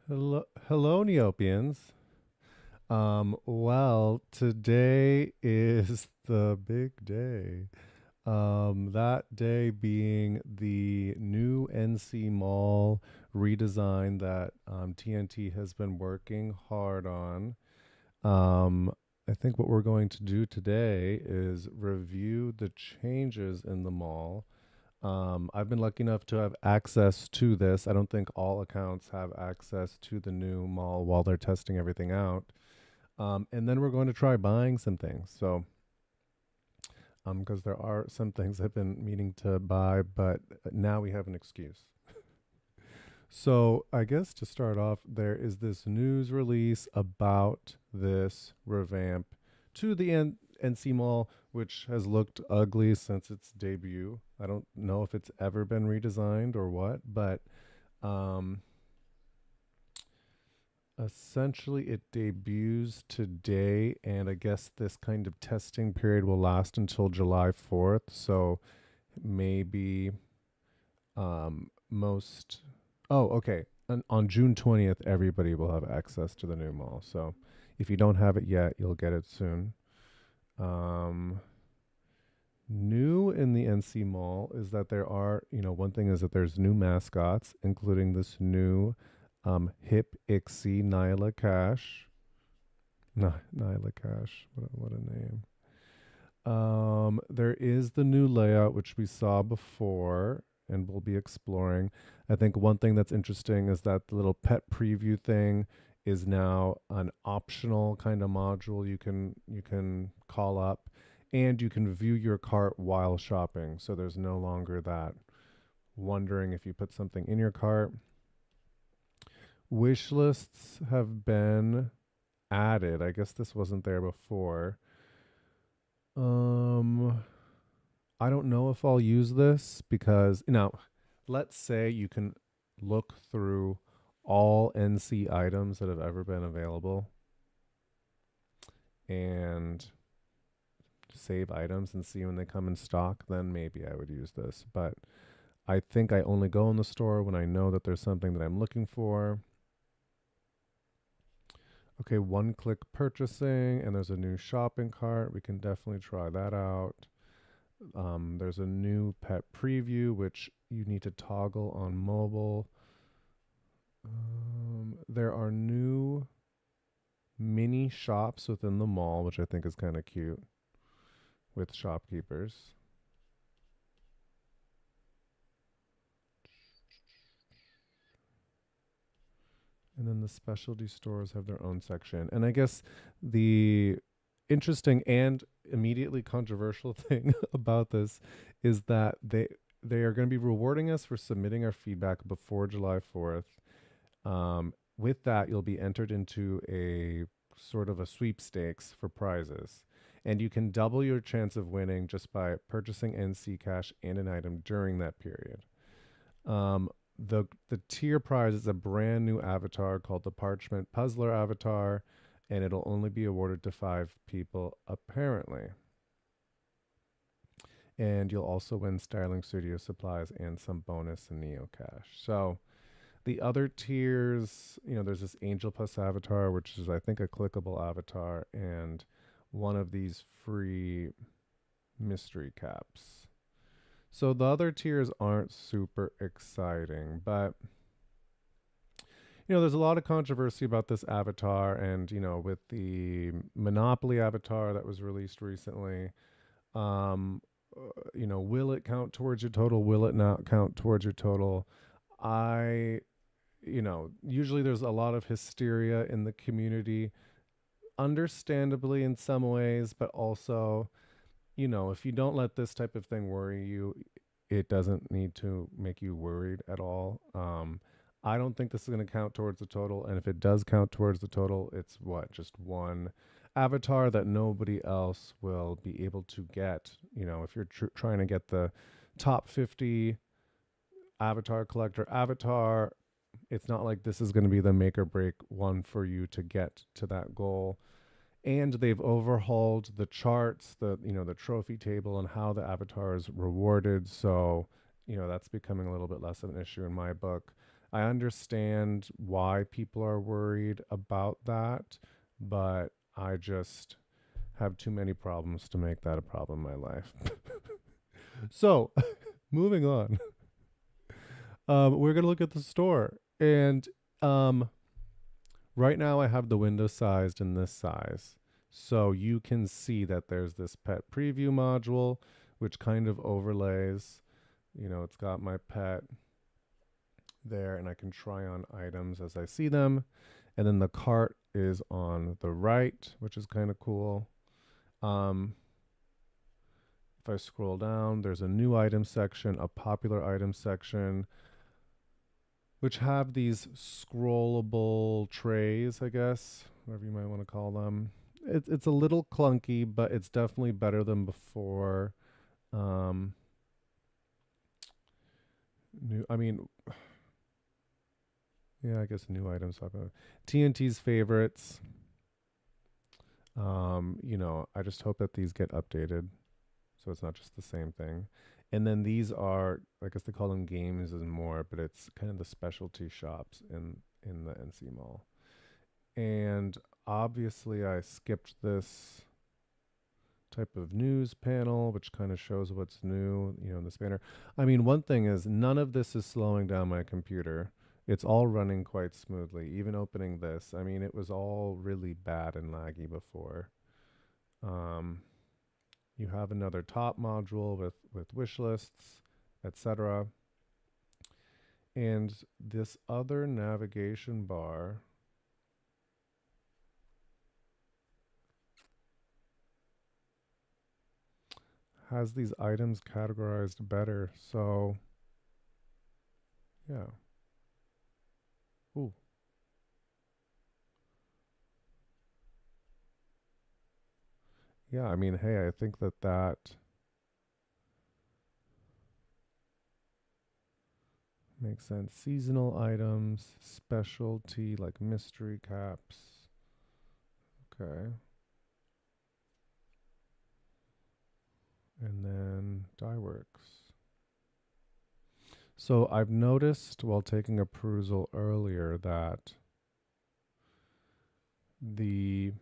Hello, Neopians. Well, today is the big day. That day being the new NC Mall redesign that TNT has been working hard on. Um, I think what we're going to do today is review the changes in the mall. I've been lucky enough to have access to this. I don't think all accounts have access to the new mall while they're testing everything out. And then we're going to try buying some things. Because there are some things I've been meaning to buy, but now we have an excuse. So, I guess to start off, there is this news release about this revamp to the NC Mall, which has looked ugly since its debut. I don't know if it's ever been redesigned or what, but um, essentially it debuts today, and I guess this kind of testing period will last until July 4th. So maybe most. Oh, okay. On June 20th, everybody will have access to the new mall. So if you don't have it yet, you'll get it soon. Um, New in the NC Mall is that there are, one thing is that there's new mascots, including this new hip Ixie Nyla Cash. Nyla Cash. What a name. There is the new layout, which we saw before and we'll be exploring. I think one thing that's interesting is that the little pet preview thing is now an optional kind of module you can call up, and you can view your cart while shopping. So there's no longer that wondering if you put something in your cart. Wish lists have been added. I guess this wasn't there before. Um I don't know if I'll use this because now, let's say you can look through all NC items that have ever been available and save items and see when they come in stock, then maybe I would use this. But I think I only go in the store when I know that there's something that I'm looking for. Okay, one click purchasing, and there's a new shopping cart. We can definitely try that out. There's a new pet preview, which you need to toggle on mobile. There are new mini shops within the mall, which I think is kind of cute with shopkeepers. And then the specialty stores have their own section. And I guess the interesting and immediately controversial thing about this is that they are going to be rewarding us for submitting our feedback before July 4th. With that, you'll be entered into a sort of a sweepstakes for prizes. And you can double your chance of winning just by purchasing NC cash and an item during that period. Um, the tier prize is a brand new avatar called the Parchment Puzzler avatar, and it'll only be awarded to 5 people apparently. And you'll also win Styling Studio supplies and some bonus in Neo Cash. So the other tiers, there's this Angel Plus avatar, which is I think a clickable avatar, and one of these free mystery caps. So the other tiers aren't super exciting, but there's a lot of controversy about this avatar, and with the Monopoly avatar that was released recently, will it count towards your total? Will it not count towards your total? I, usually there's a lot of hysteria in the community, understandably in some ways, but also, if you don't let this type of thing worry you, it doesn't need to make you worried at all. I don't think this is going to count towards the total. And if it does count towards the total, it's what? Just one avatar that nobody else will be able to get. If you're trying to get the top 50 avatar collector avatar, it's not like this is going to be the make or break one for you to get to that goal. And they've overhauled the charts, the trophy table, and how the avatar is rewarded. So that's becoming a little bit less of an issue in my book. I understand why people are worried about that, but I just have too many problems to make that a problem in my life. So, moving on. We're going to look at the store. And um, right now, I have the window sized in this size. So you can see that there's this pet preview module, which kind of overlays. It's got my pet there, and I can try on items as I see them. And then the cart is on the right, which is kind of cool. Um, if I scroll down, there's a new item section, a popular item section, which have these scrollable trays, I guess, whatever you might want to call them. It's a little clunky, but it's definitely better than before. Um, I mean, yeah, I guess new items. TNT's favorites. I just hope that these get updated, so it's not just the same thing. And then these are, I guess they call them games and more, but it's kind of the specialty shops in the NC Mall. And obviously, I skipped this type of news panel, which kind of shows what's new, in this banner. I mean, one thing is none of this is slowing down my computer. It's all running quite smoothly. Even opening this, I mean, it was all really bad and laggy before. Um, you have another top module with wish lists, etc. And this other navigation bar has these items categorized better. So, yeah. Ooh. Yeah, I mean, hey, I think that makes sense. Seasonal items, specialty like mystery caps. Okay. And then dye works. So I've noticed while taking a perusal earlier that the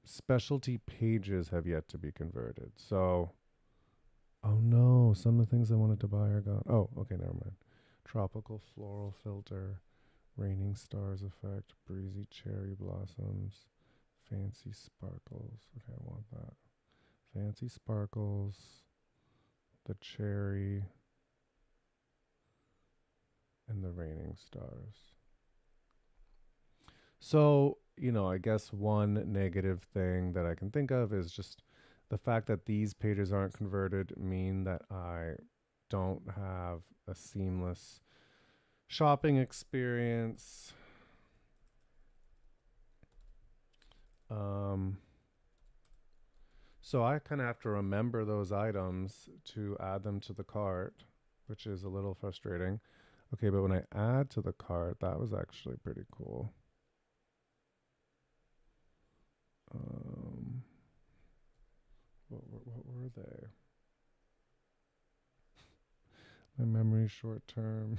specialty pages have yet to be converted. So, oh no, some of the things I wanted to buy are gone. Oh, okay, never mind. Tropical floral filter, raining stars effect, breezy cherry blossoms, fancy sparkles. Okay, I want that. Fancy sparkles, the cherry, and the raining stars. So, I guess one negative thing that I can think of is just the fact that these pages aren't converted mean that I don't have a seamless shopping experience. Um, so I kind of have to remember those items to add them to the cart, which is a little frustrating. Okay, but when I add to the cart, that was actually pretty cool. Um, what were they? My memory short term.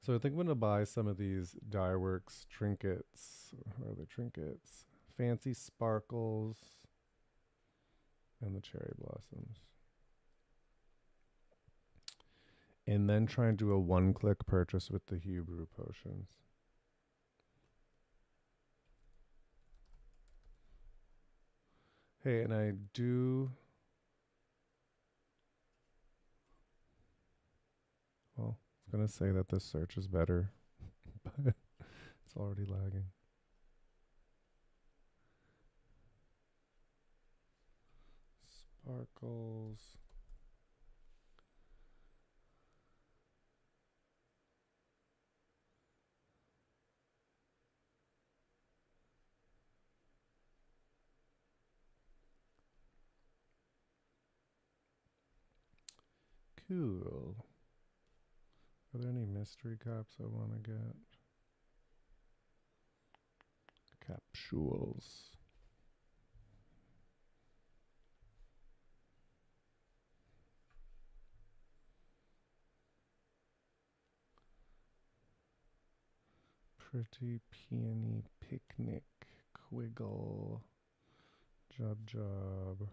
So I think I'm gonna buy some of these dye works trinkets. What are the trinkets? Fancy sparkles and the cherry blossoms. And then try and do a one-click purchase with the Hebrew potions. Hey, and I do. Well, I was gonna say that this search is better, but it's already lagging. Sparkles. Cool. Are there any mystery caps I want to get? Capsules. Pretty peony picnic. Quiggle. Job.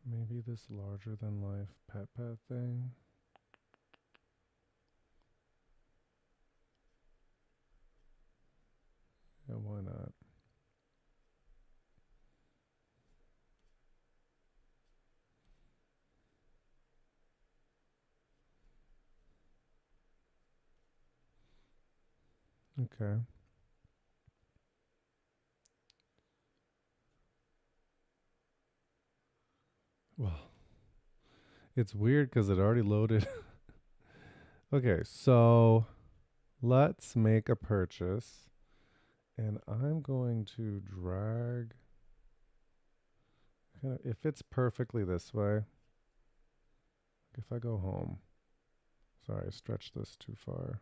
Maybe this larger than life pet thing. Yeah, why not? Okay. Well, it's weird because it already loaded. Okay, so let's make a purchase. And I'm going to drag, it fits perfectly this way. If I go home, sorry, I stretched this too far.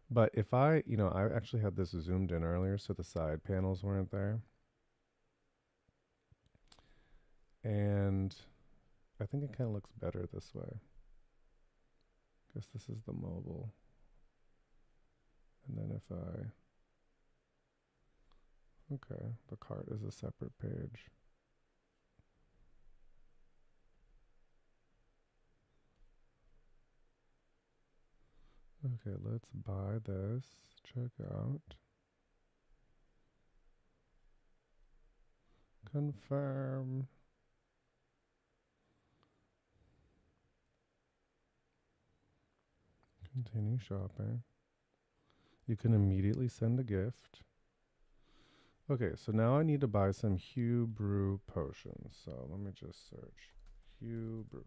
But if I actually had this zoomed in earlier so the side panels weren't there. And I think it kind of looks better this way. Guess this is the mobile. And then if okay, the cart is a separate page. Okay, let's buy this. Check out. Confirm. Continue shopping. You can immediately send a gift. Okay, so now I need to buy some Hue Brew potions. So let me just search Hue Brew.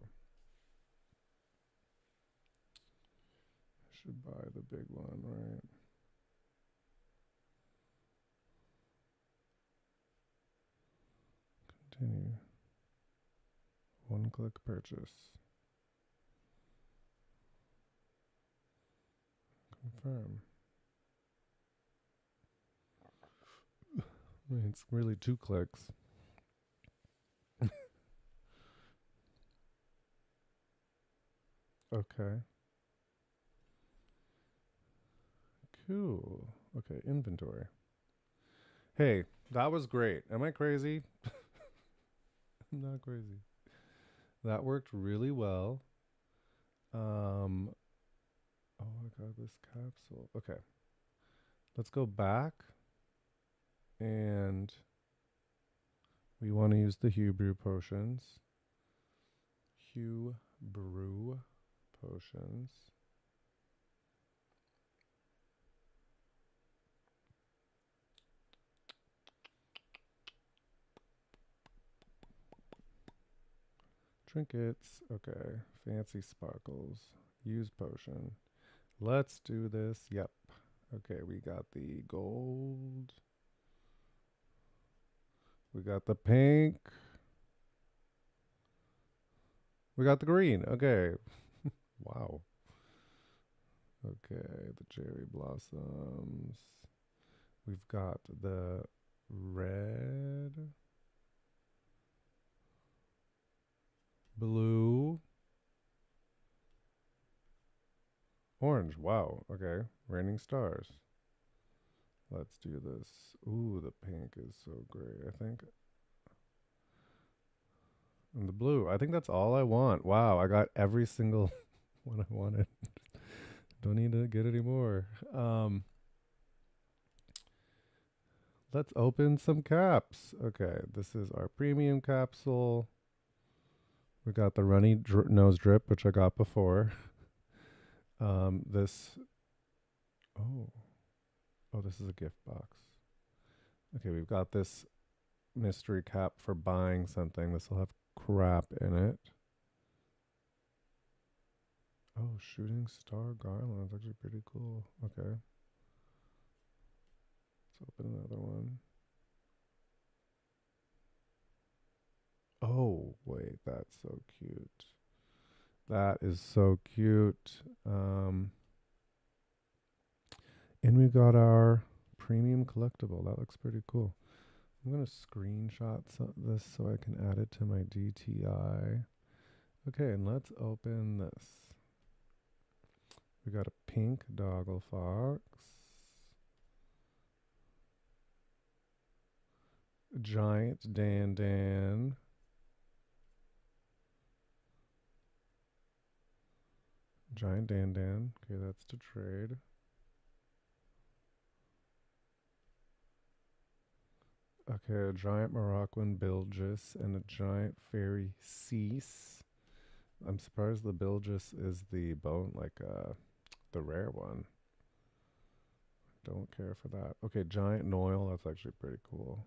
I should buy the big one, right? Continue. One-click purchase. Confirm. It's really 2 clicks. Okay. Cool. Okay, inventory. Hey, that was great. Am I crazy? I'm not crazy. That worked really well. Oh my god, this capsule. Okay. Let's go back and we want to use the Hue Brew potions. Hue Brew potions. Trinkets. Okay. Fancy sparkles. Use potion. Let's do this. Yep. Okay, we got the gold. We got the pink. We got the green. Okay. Wow. Okay, the cherry blossoms. We've got the red, blue, orange. Wow. Okay. Raining stars. Let's do this. Ooh, the pink is so great, I think. And the blue. I think that's all I want. Wow, I got every single one I wanted. Don't need to get any more. Let's open some caps. Okay, this is our premium capsule. We got the runny nose drip, which I got before. This. Oh, this is a gift box. Okay, we've got this mystery cap for buying something. This will have crap in it. Oh, shooting star garland. That's actually pretty cool. Okay. Let's open another one. Oh, wait, that's so cute. That is so cute. And we got our premium collectible. That looks pretty cool. I'm going to screenshot this so I can add it to my DTI. Okay, and let's open this. We got a pink doggle fox, giant Dan Dan, giant Dan Dan. Okay, that's to trade. Okay, a giant Moroccan Bilgis and a giant fairy Cease. I'm surprised the Bilgis is the bone, like the rare one. Don't care for that. Okay, giant Noil. That's actually pretty cool.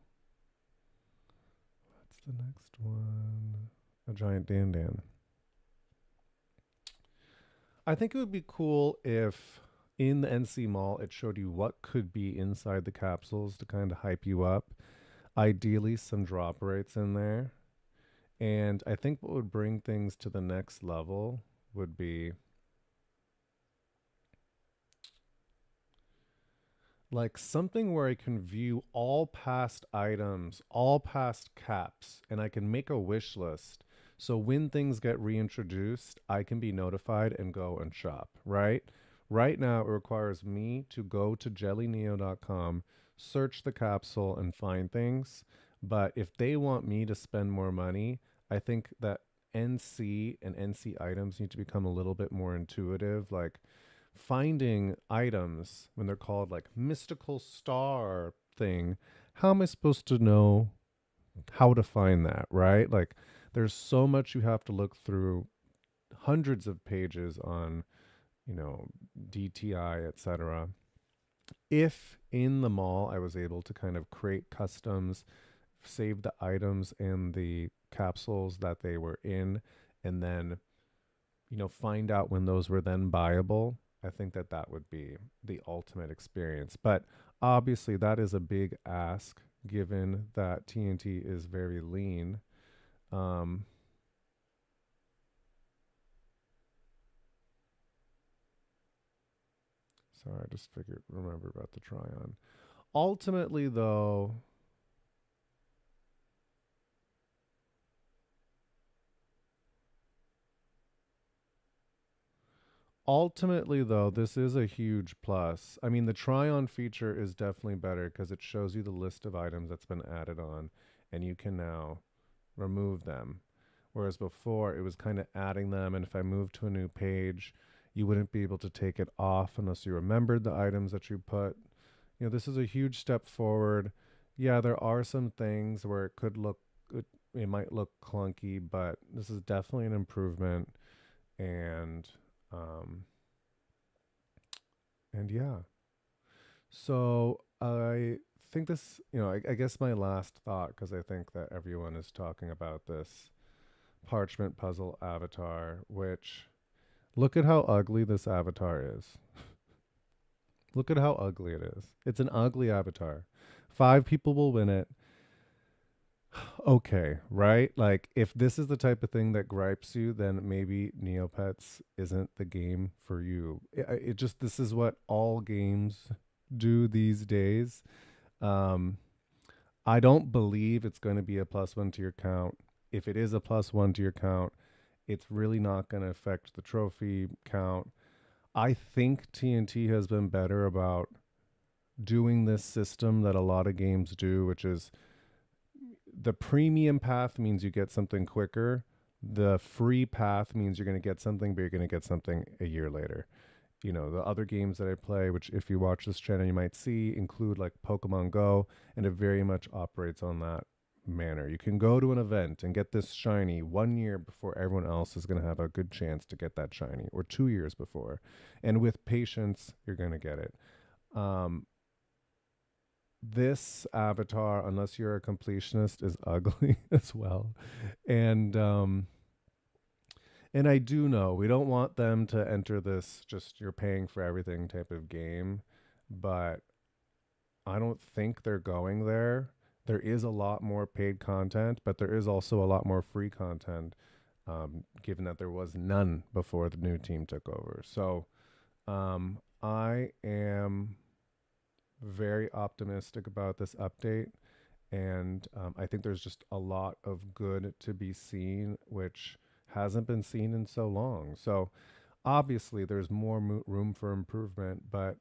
What's the next one? A giant Dan Dan. I think it would be cool if in the NC Mall it showed you what could be inside the capsules to kind of hype you up. Ideally, some drop rates in there. And I think what would bring things to the next level would be like something where I can view all past items, all past caps, and I can make a wish list. So when things get reintroduced, I can be notified and go and shop, right? Right now, it requires me to go to jellyneo.com, search the capsule, and find things. But if they want me to spend more money, I think that NC and NC items need to become a little bit more intuitive. Like, finding items when they're called like mystical star thing, how am I supposed to know how to find that, right? Like there's so much you have to look through, hundreds of pages on, you know, DTI, etc. If in the mall I was able to kind of create customs, save the items and the capsules that they were in, and then find out when those were then buyable, I think that that would be the ultimate experience. But obviously, that is a big ask given that TNT is very lean. Um, sorry, I just figured, remember about the try on. Ultimately, though, this is a huge plus. I mean, the try on feature is definitely better because it shows you the list of items that's been added on, and you can now remove them. Whereas before, it was kind of adding them, and if I moved to a new page, you wouldn't be able to take it off unless you remembered the items that you put. This is a huge step forward. Yeah, there are some things where it might look clunky, but this is definitely an improvement. And um, and yeah, so I think this, I guess my last thought, because I think that everyone is talking about this parchment puzzle avatar, which look at how ugly this avatar is. Look at how ugly it is. It's an ugly avatar. Five people will win it. Okay, right? Like, if this is the type of thing that gripes you, then maybe Neopets isn't the game for you. This is what all games do these days. Um, I don't believe it's going to be a +1 to your count. If it is a +1 to your count, it's really not going to affect the trophy count. I think TNT has been better about doing this system that a lot of games do, which is the premium path means you get something quicker. The free path means you're going to get something, but you're going to get something a year later. The other games that I play, which if you watch this channel, you might see, include like Pokemon Go, and it very much operates on that manner. You can go to an event and get this shiny 1 year before everyone else is going to have a good chance to get that shiny, or 2 years before. And with patience, you're going to get it. Um, this avatar, unless you're a completionist, is ugly as well. And and I do know we don't want them to enter this just you're paying for everything type of game, but I don't think they're going there. There is a lot more paid content, but there is also a lot more free content, given that there was none before the new team took over. So I am very optimistic about this update. And I think there's just a lot of good to be seen, which hasn't been seen in so long. So Obviously, there's more room for improvement, but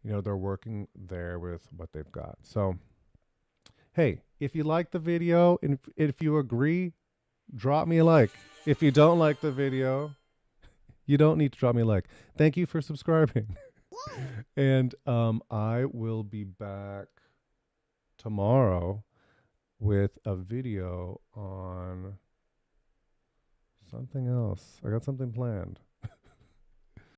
you know, they're working there with what they've got. So, hey, if you like the video and if you agree, drop me a like. If you don't like the video, you don't need to drop me a like. Thank you for subscribing. And I will be back tomorrow with a video on something else. I got something planned.